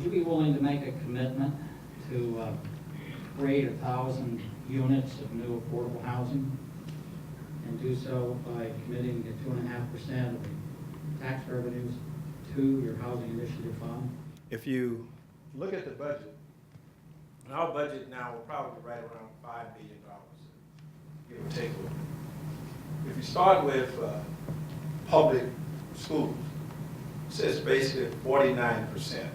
would you be willing to make a commitment to create 1,000 units of new affordable housing, and do so by committing to 2.5% of the tax revenues to your housing initiative fund? If you look at the budget, and our budget now will probably right around $5 billion, give or take a little bit. If you start with public schools, it says basically 49%.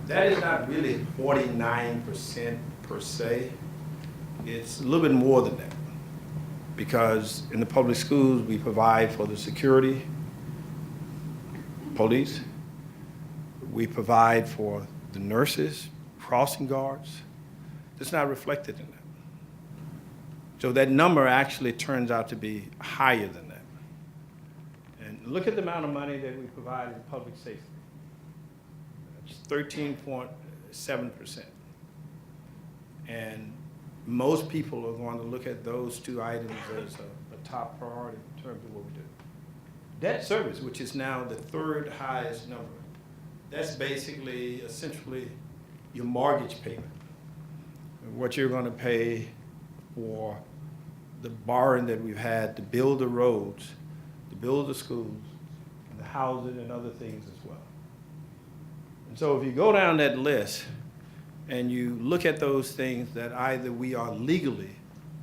That is not really 49% per se. It's a little bit more than that, because in the public schools, we provide for the security, police, we provide for the nurses, crossing guards. It's not reflected in that. So that number actually turns out to be higher than that. And look at the amount of money that we provide in public safety. It's 13.7%. And most people are going to look at those two items as a top priority in terms of what we do. Debt service, which is now the third highest number, that's basically essentially your mortgage payment, what you're going to pay for the borrowing that we've had to build the roads, to build the schools, and the housing and other things as well. And so if you go down that list and you look at those things that either we are legally,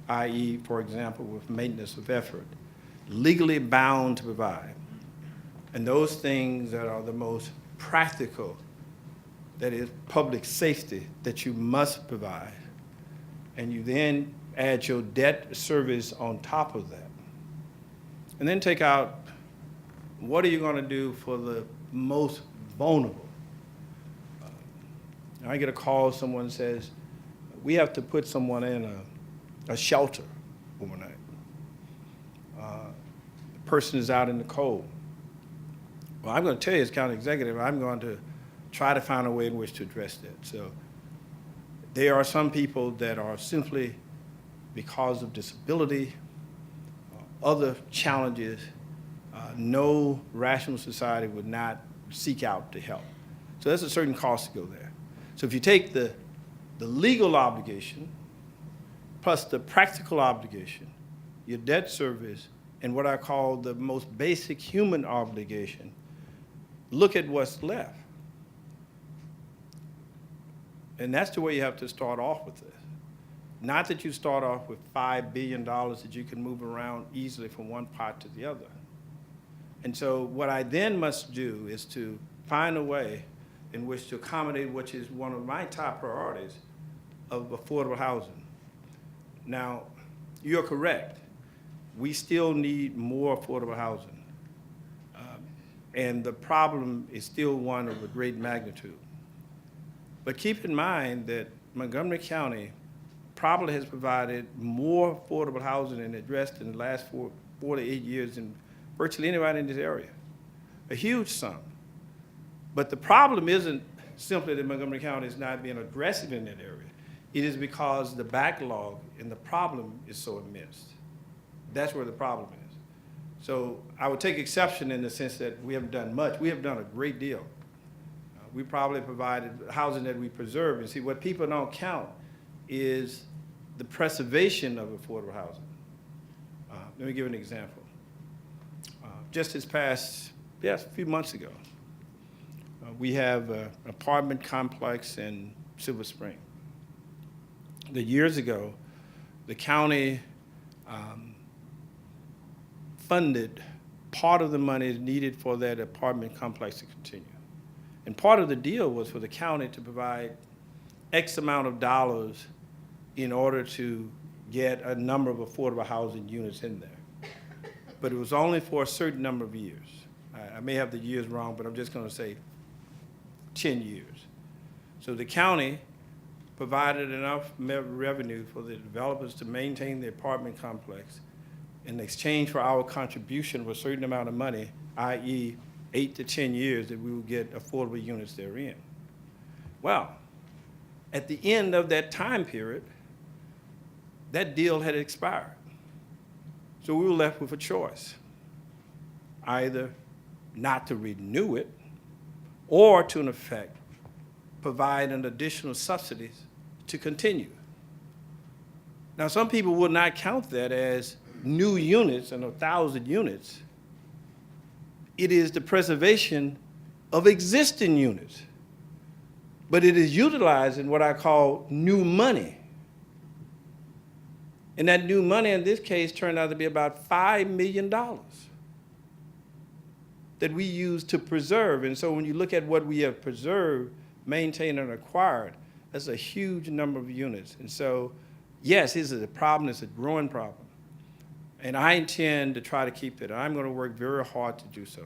i.e., for example, with maintenance of effort, legally bound to provide, and those things that are the most practical, that is public safety, that you must provide, and you then add your debt service on top of that, and then take out what are you going to do for the most vulnerable. I get a call, someone says, we have to put someone in a shelter overnight. The person is out in the cold. Well, I'm going to tell you as county executive, I'm going to try to find a way in which to address that. So there are some people that are simply, because of disability, other challenges, no rational society would not seek out to help. So there's a certain cost to go there. So if you take the legal obligation plus the practical obligation, your debt service, and what I call the most basic human obligation, look at what's left. And that's the way you have to start off with this. Not that you start off with $5 billion that you can move around easily from one pot to the other. And so what I then must do is to find a way in which to accommodate, which is one of my top priorities, of affordable housing. Now, you're correct. We still need more affordable housing. And the problem is still one of a great magnitude. But keep in mind that Montgomery County probably has provided more affordable housing and addressed in the last 4 to 8 years than virtually anybody in this area. A huge sum. But the problem isn't simply that Montgomery County is not being aggressive in that area. It is because the backlog and the problem is so immense. That's where the problem is. So I would take exception in the sense that we haven't done much. We have done a great deal. We probably provided housing that we preserve. And see, what people don't count is the preservation of affordable housing. Let me give an example. Just this past, a few months ago, we have an apartment complex in Silver Spring. Years ago, the county funded part of the money needed for that apartment complex to continue. And part of the deal was for the county to provide X amount of dollars in order to get a number of affordable housing units in there. But it was only for a certain number of years. I may have the years wrong, but I'm just going to say 10 years. So the county provided enough revenue for the developers to maintain the apartment complex in exchange for our contribution of a certain amount of money, i.e. 8 to 10 years, that we would get affordable units therein. Well, at the end of that time period, that deal had expired. So we were left with a choice, either not to renew it or to, in effect, provide an additional subsidies to continue. Now, some people would not count that as new units and 1,000 units. It is the preservation of existing units, but it is utilizing what I call new money. And that new money in this case turned out to be about $5 million that we use to preserve. And so when you look at what we have preserved, maintained, and acquired, that's a huge number of units. And so, yes, this is a problem. It's a growing problem. And I intend to try to keep it. I'm going to work very hard to do so.